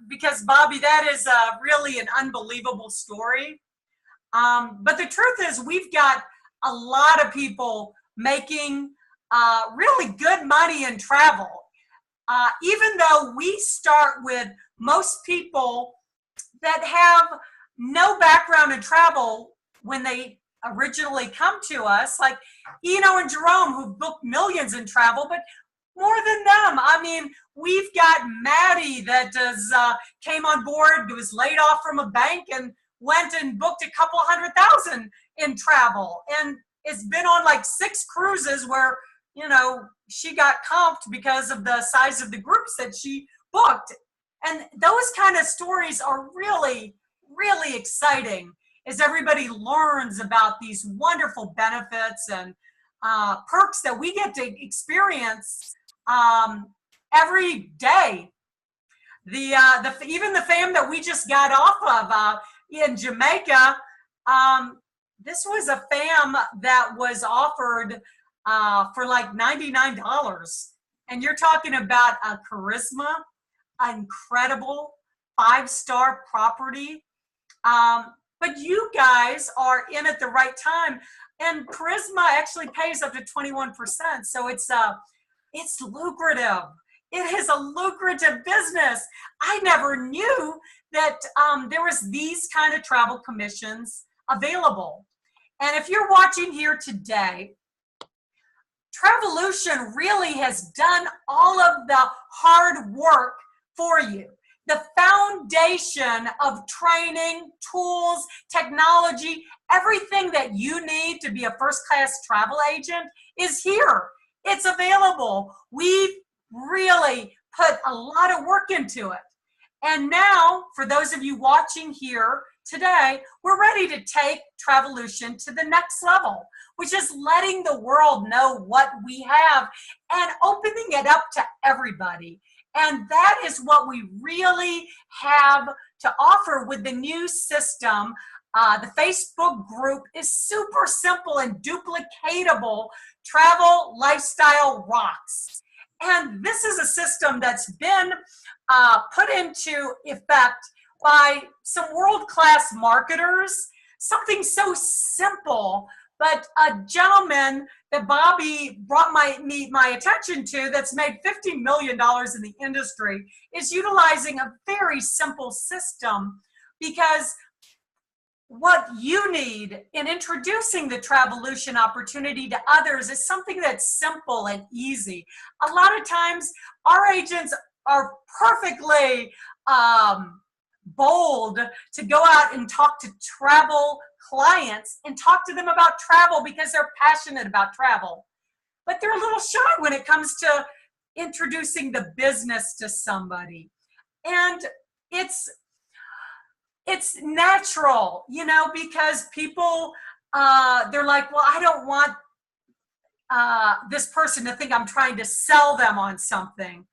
because Bobby, that is really an unbelievable story. But the truth is, we've got a lot of people making really good money in travel. Even though we start with most people that have no background in travel when they originally come to us, like Eno and Jerome, who booked millions in travel, but more than them. I mean, we've got Maddie that came on board, was laid off from a bank and went and booked a couple $100,000 in travel, and it's been on like 6 cruises where, you know, she got comped because of the size of the groups that she booked. And those kind of stories are really, really exciting as everybody learns about these wonderful benefits and perks that we get to experience every day. Even the fam that we just got off of in Jamaica, this was a fam that was offered for like $99. And you're talking about a charisma, incredible 5-star property. But you guys are in at the right time. And charisma actually pays up to 21%. So it's lucrative. It is a lucrative business. I never knew that there was these kind of travel commissions available. And if you're watching here today, Travelution really has done all of the hard work for you. The foundation of training, tools, technology, everything that you need to be a first-class travel agent is here. It's available. We've really put a lot of work into it. And now, for those of you watching here today, we're ready to take Travelution to the next level, which is letting the world know what we have and opening it up to everybody. And that is what we really have to offer with the new system. The Facebook group is super simple and duplicatable. Travel Lifestyle Rocks. And this is a system that's been put into effect by some world-class marketers. Something so simple, but a gentleman that Bobby brought my attention to that's made $50 million in the industry is utilizing a very simple system, because what you need in introducing the Travelution opportunity to others is something that's simple and easy. A lot of times our agents are perfectly bold to go out and talk to travel clients and talk to them about travel because they're passionate about travel. But they're a little shy when it comes to introducing the business to somebody. And it's natural, you know, because people, they're like, well, I don't want this person to think I'm trying to sell them on something.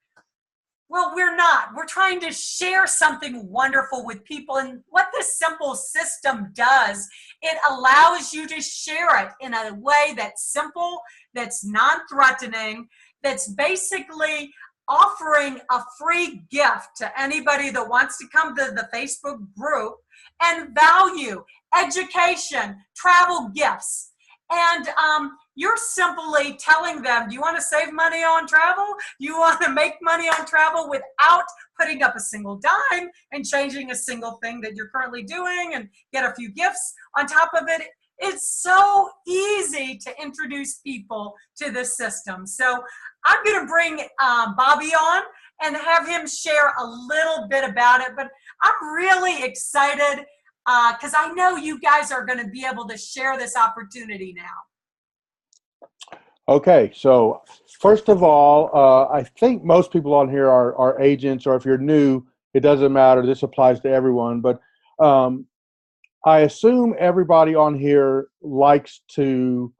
Well, we're not. We're trying to share something wonderful with people. And what this simple system does, it allows you to share it in a way that's simple, that's non-threatening, that's basically offering a free gift to anybody that wants to come to the Facebook group, and value, education, travel gifts. And you're simply telling them, do you want to save money on travel? Do you want to make money on travel without putting up a single dime and changing a single thing that you're currently doing and get a few gifts on top of it? It's so easy to introduce people to this system. So I'm going to bring Bobby on and have him share a little bit about it. But I'm really excited because I know you guys are going to be able to share this opportunity now. Okay, so first of all, I think most people on here are agents, or if you're new, it doesn't matter. This applies to everyone. But I assume everybody on here likes to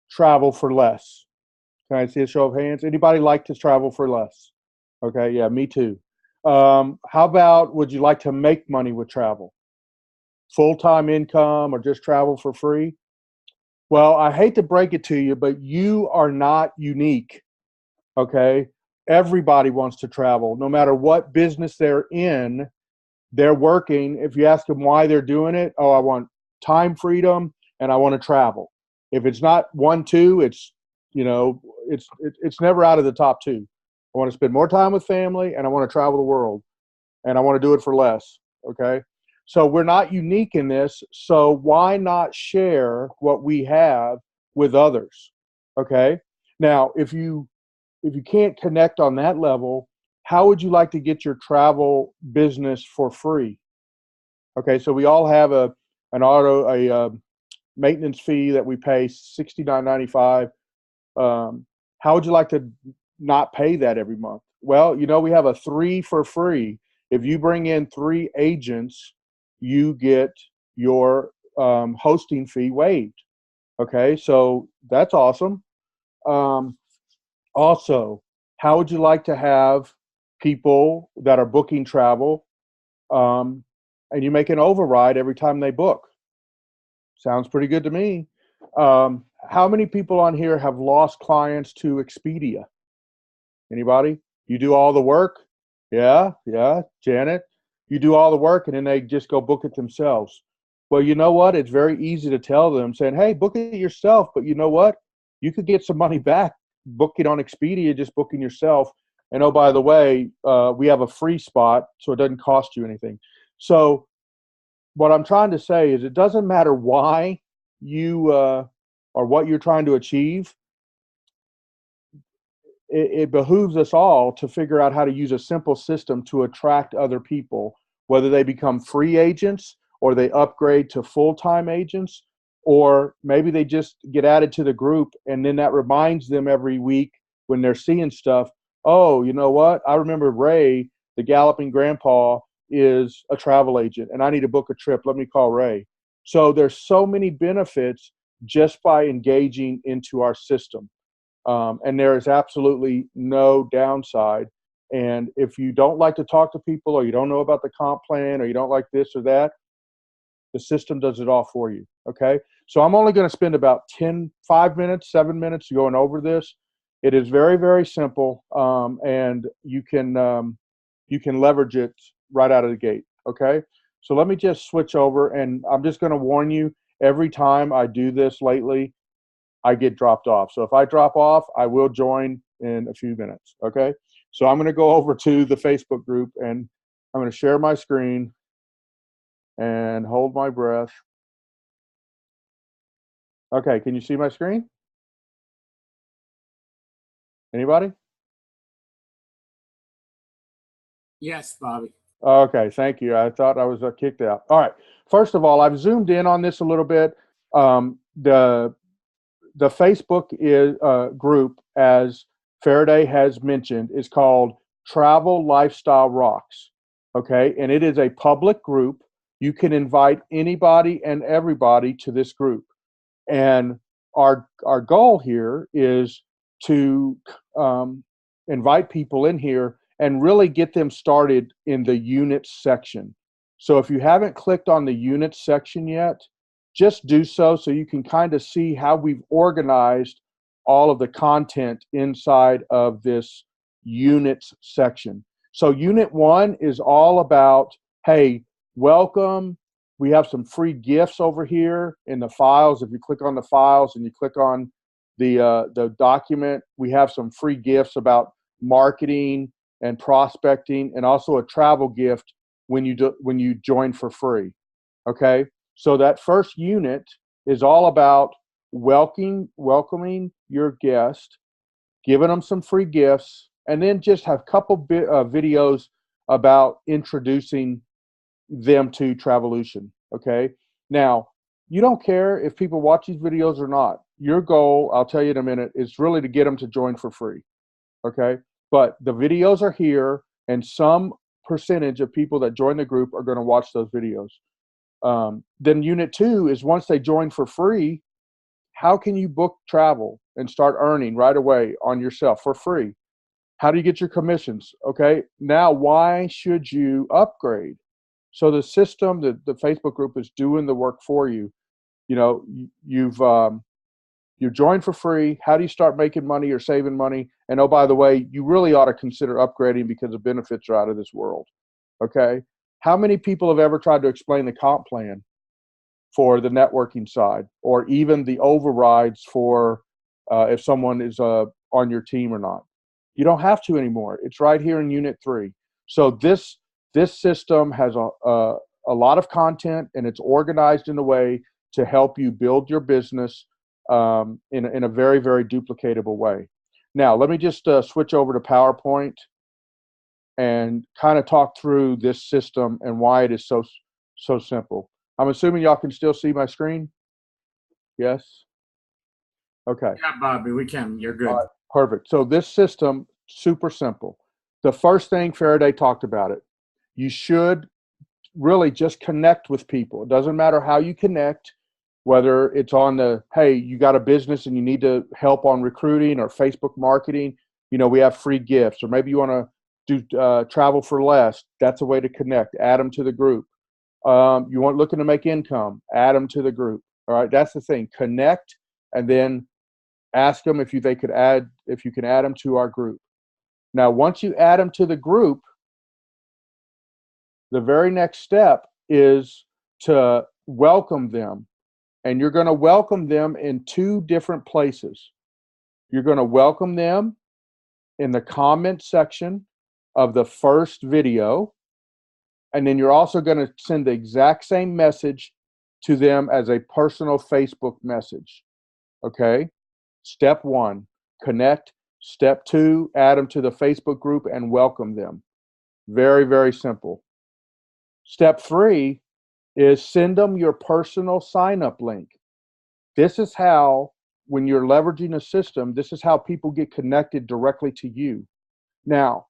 travel for less. Can I see a show of hands? Anybody like to travel for less? Okay, yeah, me too. How about, would you like to make money with travel? Full-time income or just travel for free? Well, I hate to break it to you, but you are not unique, okay? everybody wants to travel, no matter what business they're in. They're working. If you ask them why they're doing it, oh, I want time freedom and I want to travel. If it's not 1, 2, it's, you know, it's never out of the top 2. I want to spend more time with family and I want to travel the world and I want to do it for less. Okay. So we're not unique in this. So why not share what we have with others? Okay. Now, if you can't connect on that level, how would you like to get your travel business for free? Okay, so we all have a maintenance fee that we pay $69.95. How would you like to not pay that every month? Well, you know, we have a 3 for free. If you bring in 3 agents, you get your hosting fee waived. Okay, so that's awesome. Also, how would you like to have people that are booking travel and you make an override every time they book? Sounds pretty good to me. How many people on here have lost clients to Expedia? Anybody? You do all the work? Yeah, Janet. You do all the work and then they just go book it themselves. Well, you know what? It's very easy to tell them saying, hey, book it yourself. But you know what? You could get some money back booking on Expedia, just booking yourself. And oh, by the way, we have a free spot, so it doesn't cost you anything. So what I'm trying to say is it doesn't matter why you or what you're trying to achieve. It behooves us all to figure out how to use a simple system to attract other people, whether they become free agents or they upgrade to full-time agents, or maybe they just get added to the group and then that reminds them every week when they're seeing stuff, oh, you know what? I remember Ray, the Galloping Grandpa, is a travel agent and I need to book a trip. Let me call Ray. So there's so many benefits just by engaging into our system. And there is absolutely no downside. And if you don't like to talk to people or you don't know about the comp plan or you don't like this or that, the system does it all for you. Okay. So I'm only going to spend about 5 minutes, 7 minutes going over this. It is very, very simple. And you can leverage it right out of the gate. Okay. So let me just switch over and I'm just going to warn you every time I do this lately, I get dropped off. So if I drop off, I will join in a few minutes. Okay. So I'm going to go over to the Facebook group and I'm going to share my screen and hold my breath. Okay. Can you see my screen? Anybody? Yes, Bobby. Okay. Thank you. I thought I was kicked out. All right. First of all, I've zoomed in on this a little bit. The Facebook group, as Faraday has mentioned, is called Travel Lifestyle Rocks. Okay, and it is a public group. You can invite anybody and everybody to this group. And our goal here is to invite people in here and really get them started in the units section. So if you haven't clicked on the units section yet, just do so you can kind of see how we've organized all of the content inside of this units section. So unit 1 is all about, hey, welcome. We have some free gifts over here in the files. If you click on the files and you click on the document, we have some free gifts about marketing and prospecting, and also a travel gift when you join for free. Okay. So that first unit is all about welcoming your guest, giving them some free gifts, and then just have a couple videos about introducing them to Travelution. Okay. Now, you don't care if people watch these videos or not. Your goal, I'll tell you in a minute, is really to get them to join for free. Okay. But the videos are here, and some percentage of people that join the group are going to watch those videos. Then unit 2 is once they join for free, how can you book travel and start earning right away on yourself for free? How do you get your commissions? Okay. Now, why should you upgrade? So the system, the Facebook group is doing the work for you. You know, you join for free. How do you start making money or saving money? And oh, by the way, you really ought to consider upgrading because the benefits are out of this world. Okay. How many people have ever tried to explain the comp plan for the networking side, or even the overrides for if someone is on your team or not? You don't have to anymore. It's right here in Unit 3. So this system has a lot of content, and it's organized in a way to help you build your business in a very, very duplicatable way. Now, let me just switch over to PowerPoint and kind of talk through this system and why it is so simple. I'm assuming y'all can still see my screen? Yes? Okay. Yeah, Bobby, we can. You're good. All right, perfect. So this system, super simple. The first thing, Faraday talked about it. You should really just connect with people. It doesn't matter how you connect, whether it's on the, hey, you got a business and you need to help on recruiting or Facebook marketing, we have free gifts. Or maybe you want to do travel for less. That's a way to connect. Add them to the group. You want looking to make income, add them to the group. All right, that's the thing. Connect, and then ask them if you can add them to our group. Now, once you add them to the group, the very next step is to welcome them. And you're going to welcome them in 2 different places. You're going to welcome them in the comment section of the first video. And then you're also going to send the exact same message to them as a personal Facebook message. Okay? Step 1, connect. Step 2, add them to the Facebook group and welcome them. Very, very simple. Step 3 is send them your personal sign-up link. This is how, when you're leveraging a system, this is how people get connected directly to you. Now,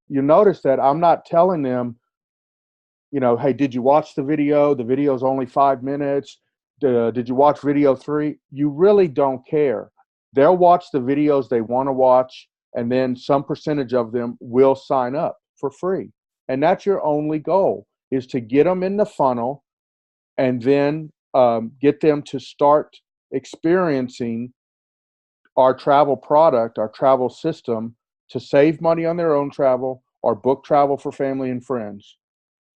you notice that I'm not telling them, hey, did you watch the video? The video is only 5 minutes. Did you watch video 3? You really don't care. They'll watch the videos they want to watch, and then some percentage of them will sign up for free. And that's your only goal, is to get them in the funnel and then get them to start experiencing our travel product, our travel system, to save money on their own travel or book travel for family and friends.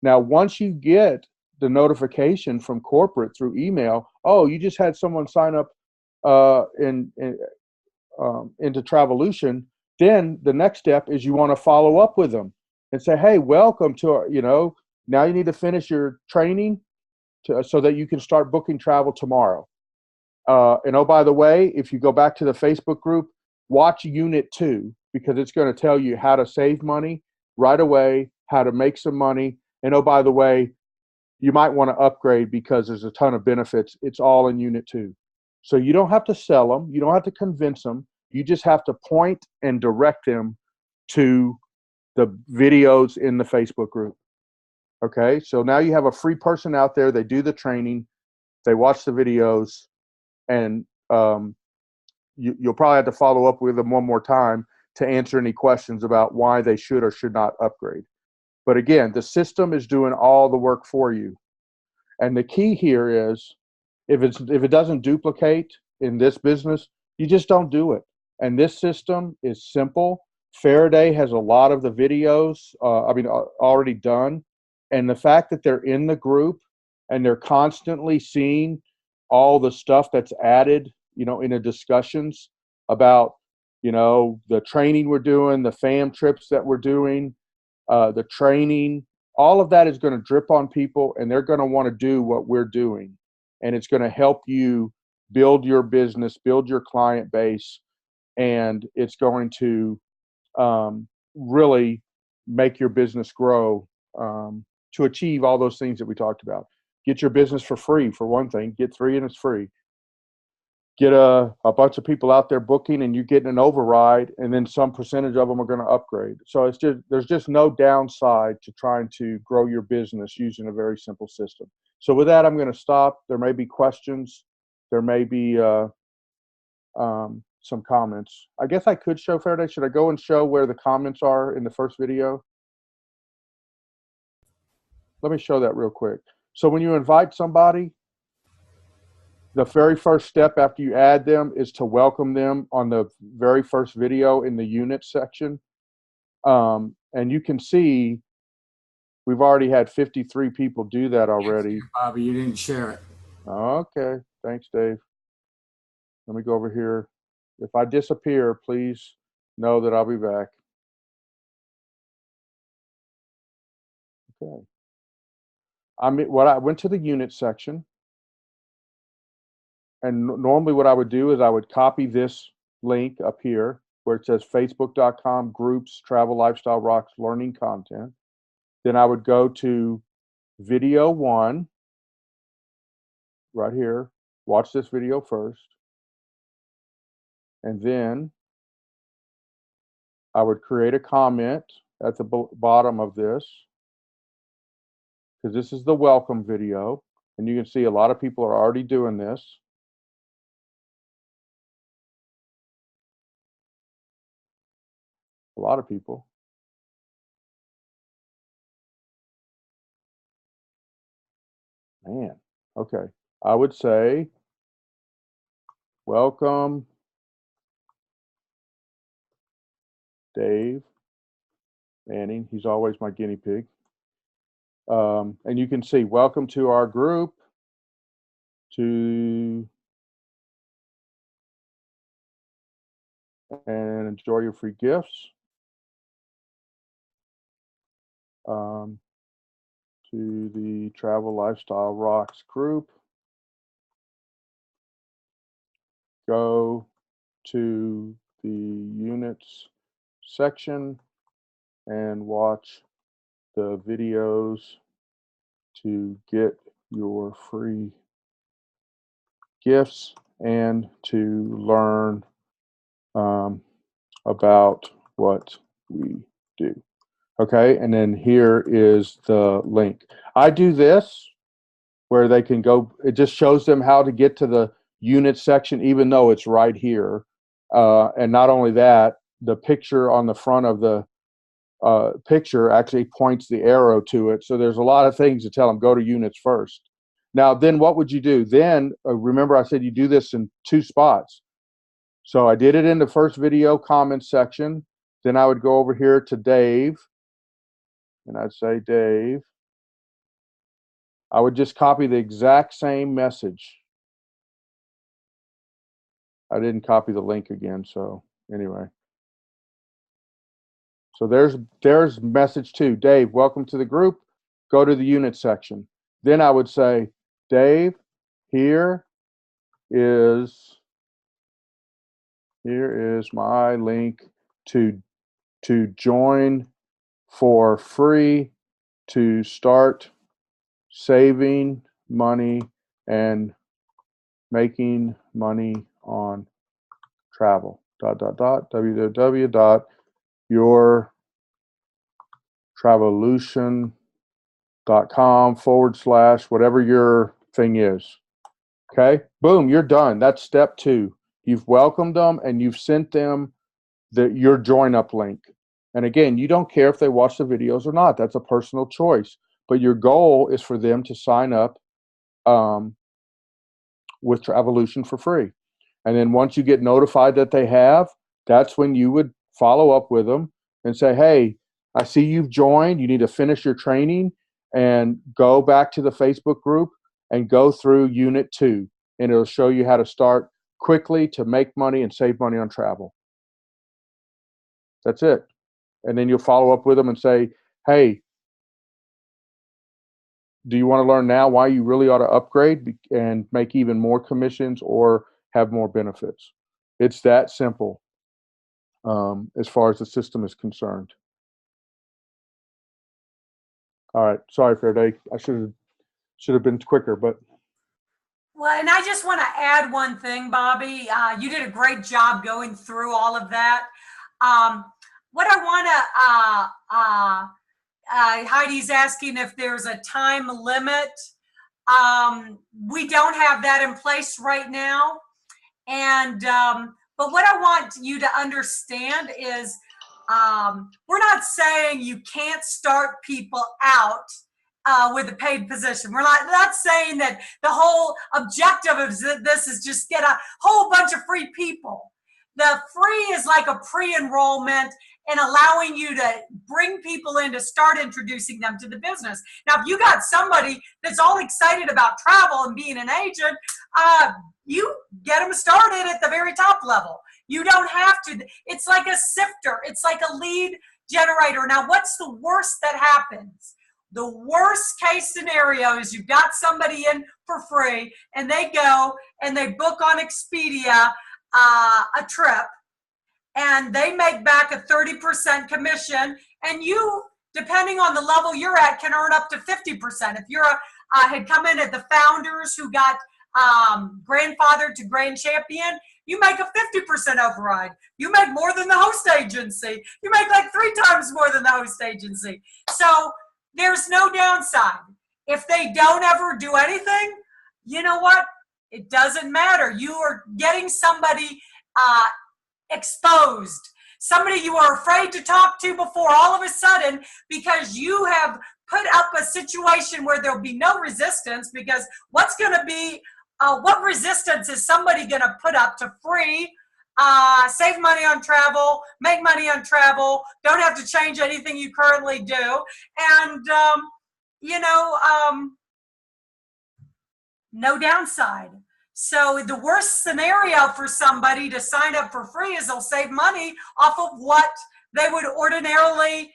Now, once you get the notification from corporate through email, oh, you just had someone sign up into Travelution, then the next step is you want to follow up with them and say, hey, welcome to our, now you need to finish your training so that you can start booking travel tomorrow. And oh, by the way, if you go back to the Facebook group, watch Unit 2, because it's going to tell you how to save money right away, how to make some money. And oh, by the way, you might want to upgrade because there's a ton of benefits. It's all in Unit 2. So you don't have to sell them. You don't have to convince them. You just have to point and direct them to the videos in the Facebook group. Okay, so now you have a free person out there. They do the training, they watch the videos, and you'll probably have to follow up with them one more time to answer any questions about why they should or should not upgrade. But again, the system is doing all the work for you. And the key here is, if it doesn't duplicate in this business, you just don't do it. And this system is simple. Faraday has a lot of the videos, already done. And the fact that they're in the group and they're constantly seeing all the stuff that's added, in the discussions about, the training we're doing, the fam trips that we're doing, the training, all of that is going to drip on people, and they're going to want to do what we're doing. And it's going to help you build your business, build your client base, and it's going to really make your business grow to achieve all those things that we talked about. Get your business for free, for one thing. Get 3 and it's free. Get a bunch of people out there booking, and you're getting an override, and then some percentage of them are going to upgrade. So there's just no downside to trying to grow your business using a very simple system. So with that, I'm going to stop. There may be questions. There may be some comments. I guess I could show Faraday. Should I go and show where the comments are in the first video? Let me show that real quick. So when you invite somebody, the very first step after you add them is to welcome them on the very first video in the unit section. And you can see we've already had 53 people do that already. Bobby, you didn't share it. Okay, thanks, Dave. Let me go over here. If I disappear, please know that I'll be back. Okay. I went to the unit section, and normally what I would do is I would copy this link up here where it says facebook.com groups travel lifestyle rocks learning content. Then I would go to video 1 right here, watch this video first, and then I would create a comment at the bottom of this, because this is the welcome video, and you can see a lot of people are already doing this. A lot of people. Man, okay. I would say, welcome, Dave Manning. He's always my guinea pig. And you can see, welcome to our group, and enjoy your free gifts. To the Travel Lifestyle Rocks group. Go to the units section and watch the videos to get your free gifts and to learn about what we do. Okay, and then here is the link. I do this where they can go, it just shows them how to get to the unit section, even though it's right here. And not only that, the picture on the front of the picture actually points the arrow to it. So there's a lot of things to tell them, go to units first. Now, then what would you do? Then, remember I said you do this in 2 spots. So I did it in the first video comments section. Then I would go over here to Dave, and I'd say, Dave, I would just copy the exact same message. I didn't copy the link again, so anyway. So there's message 2. Dave, welcome to the group. Go to the unit section. Then I would say, Dave, here is my link to join for free to start saving money and making money on travel. www.yourtravelution.com/ whatever your thing is. Okay, boom, you're done. That's step 2. You've welcomed them and you've sent them your join up link. And again, you don't care if they watch the videos or not. That's a personal choice. But your goal is for them to sign up with Travelution for free. And then once you get notified that they have, that's when you would follow up with them and say, hey, I see you've joined. You need to finish your training and go back to the Facebook group and go through unit 2. And it'll show you how to start quickly to make money and save money on travel. That's it. And then you'll follow up with them and say, hey, do you want to learn now why you really ought to upgrade and make even more commissions or have more benefits? It's that simple as far as the system is concerned. All right. Sorry, Faraday. I should have been quicker, but. Well, and I just want to add one thing, Bobby. You did a great job going through all of that. What I want to, Heidi's asking if there's a time limit. We don't have that in place right now. And, but what I want you to understand is we're not saying you can't start people out with a paid position. We're not saying that the whole objective of this is just get a whole bunch of free people. The free is like a pre-enrollment and allowing you to bring people in to start introducing them to the business. Now, if you got somebody that's all excited about travel and being an agent, you get them started at the very top level. You don't have to. It's like a sifter. It's like a lead generator. Now, what's the worst that happens? The worst case scenario is you've got somebody in for free and they go and they book on Expedia a trip and they make back a 30% commission, and you, depending on the level you're at, can earn up to 50%. If you're had come in at the founders who got grandfather to grand champion, you make a 50% override. You make more than the host agency. You make like 3 times more than the host agency. So there's no downside. If they don't ever do anything, you know what? It doesn't matter. You are getting somebody exposed, somebody you are afraid to talk to before, all of a sudden, because you have put up a situation where there'll be no resistance, because what's going to be, what resistance is somebody going to put up to free, save money on travel, make money on travel, don't have to change anything you currently do, and, no downside. So the worst scenario for somebody to sign up for free is they'll save money off of what they would ordinarily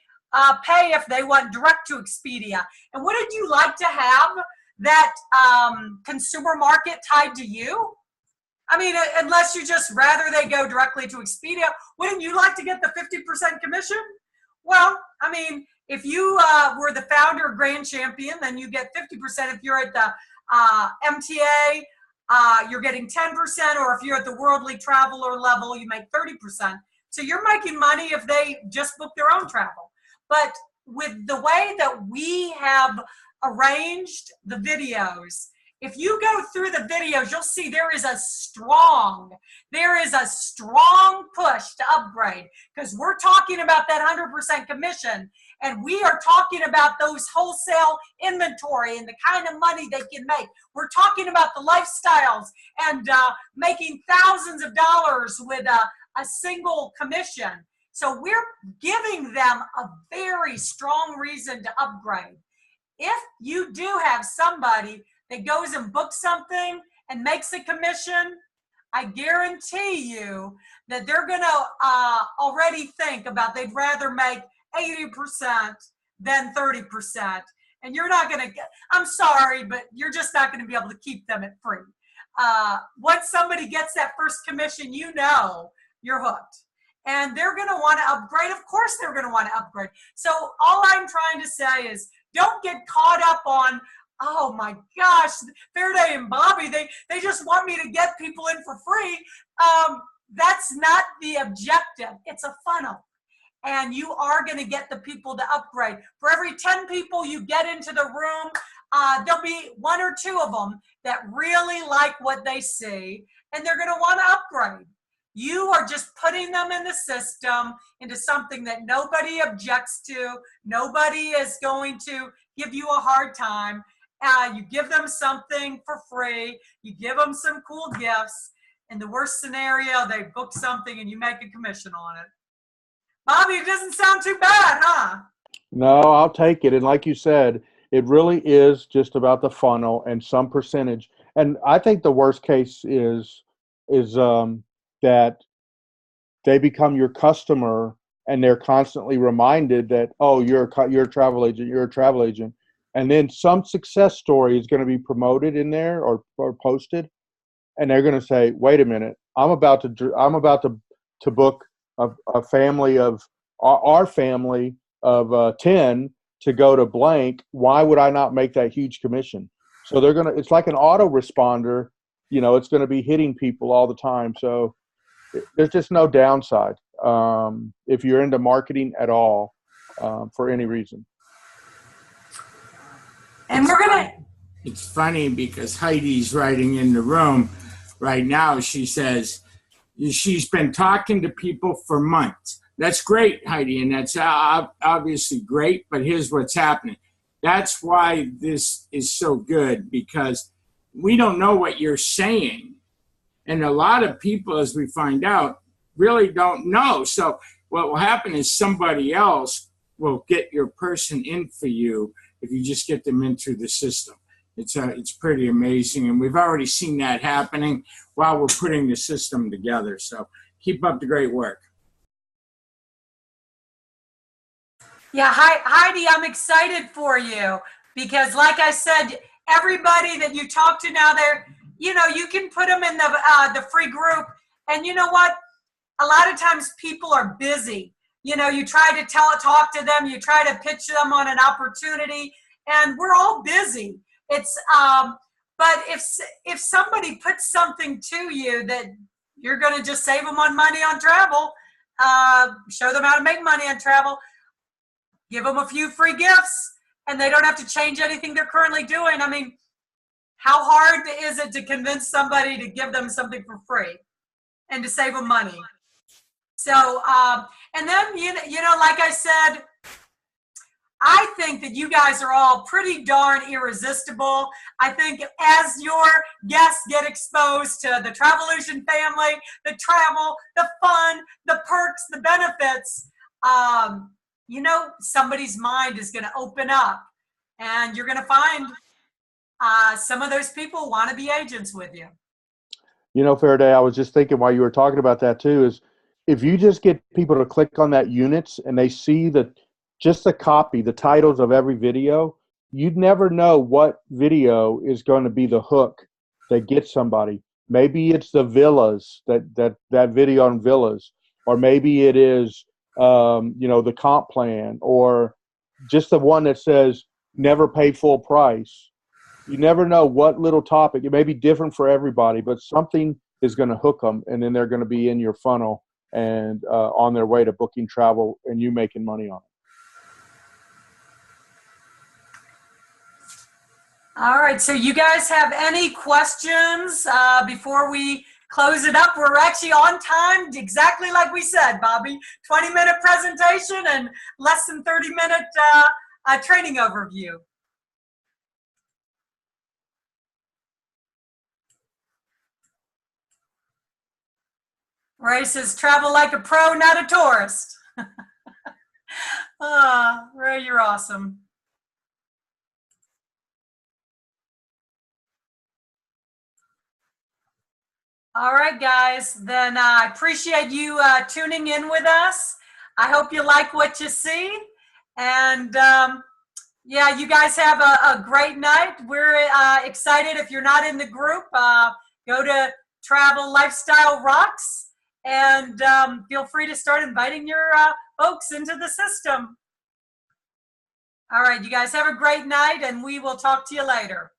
pay if they went direct to Expedia. And wouldn't you like to have that consumer market tied to you? I mean, unless you just rather they go directly to Expedia, wouldn't you like to get the 50% commission? Well, I mean, if you were the founder or grand champion, then you get 50%. If you're at the MTA, you're getting 10%, or if you're at the worldly traveler level, you make 30%. So you're making money if they just book their own travel. But with the way that we have arranged the videos, if you go through the videos, you'll see there is a strong push to upgrade, because we're talking about that 100% commission, and we are talking about those wholesale inventory and the kind of money they can make. We're talking about the lifestyles and making thousands of dollars with a single commission. So we're giving them a very strong reason to upgrade. If you do have somebody that goes and books something and makes a commission, I guarantee you that they're going to already think about they'd rather make 80% than 30%. And you're not going to get, I'm sorry, but you're just not going to be able to keep them at free. Once somebody gets that first commission, you know you're hooked. And they're going to want to upgrade. Of course they're going to want to upgrade. So all I'm trying to say is don't get caught up on, oh my gosh, Faraday and Bobby, they just want me to get people in for free. That's not the objective. It's a funnel. And you are going to get the people to upgrade. For every 10 people you get into the room, there'll be 1 or 2 of them that really like what they see, and they're going to want to upgrade. You are just putting them in the system into something that nobody objects to. Nobody is going to give you a hard time. You give them something for free. You give them some cool gifts. In the worst scenario, they book something and you make a commission on it. Bobby, it doesn't sound too bad, huh? No, I'll take it. And like you said, it really is just about the funnel and some percentage. And I think the worst case is that they become your customer and they're constantly reminded that, oh, you're a travel agent, you're a travel agent. And then some success story is going to be promoted in there or posted. And they're going to say, wait a minute, I'm about to book a family of our family of 10 to go to blank. Why would I not make that huge commission? So it's like an autoresponder, it's going to be hitting people all the time. So there's just no downside if you're into marketing at all for any reason. And it's funny because Heidi's writing in the room right now. She says she's been talking to people for months. That's great, Heidi, and that's obviously great, but here's what's happening. That's why this is so good, because we don't know what you're saying. And a lot of people, as we find out, really don't know. So what will happen is somebody else will get your person in for you if you just get them in through the system. It's pretty amazing. And we've already seen that happening while we're putting the system together. So keep up the great work. Yeah, Heidi, I'm excited for you because, like I said, everybody that you talk to now, you can put them in the free group, and you know what? A lot of times people are busy. You try to talk to them, you try to pitch them on an opportunity, and we're all busy. But if somebody puts something to you that you're going to just save them on money on travel, show them how to make money on travel. Give them a few free gifts, and they don't have to change anything they're currently doing. I mean, how hard is it to convince somebody to give them something for free and to save them money? So, and then, like I said, I think that you guys are all pretty darn irresistible. I think as your guests get exposed to the Travelution family, the travel, the fun, the perks, the benefits, somebody's mind is going to open up, and you're going to find some of those people want to be agents with you. Faraday, I was just thinking while you were talking about that too, is if you just get people to click on that units and they see just the copy, the titles of every video, you'd never know what video is going to be the hook that gets somebody. Maybe it's the villas, that video on villas, or maybe it is the comp plan, or just the one that says never pay full price. You never know what little topic. It may be different for everybody, but something is going to hook them, and then they're going to be in your funnel and on their way to booking travel and you making money on it. All right, so you guys have any questions before we close it up? We're actually on time, exactly like we said, Bobby. 20-minute presentation and less than 30-minute training overview. Ray says, travel like a pro, not a tourist. Ray, you're awesome. All right, guys, then I appreciate you tuning in with us. I hope you like what you see. And yeah, you guys have a great night. We're excited. If you're not in the group, go to Travel Lifestyle Rocks and feel free to start inviting your folks into the system. All right, you guys have a great night, and we will talk to you later.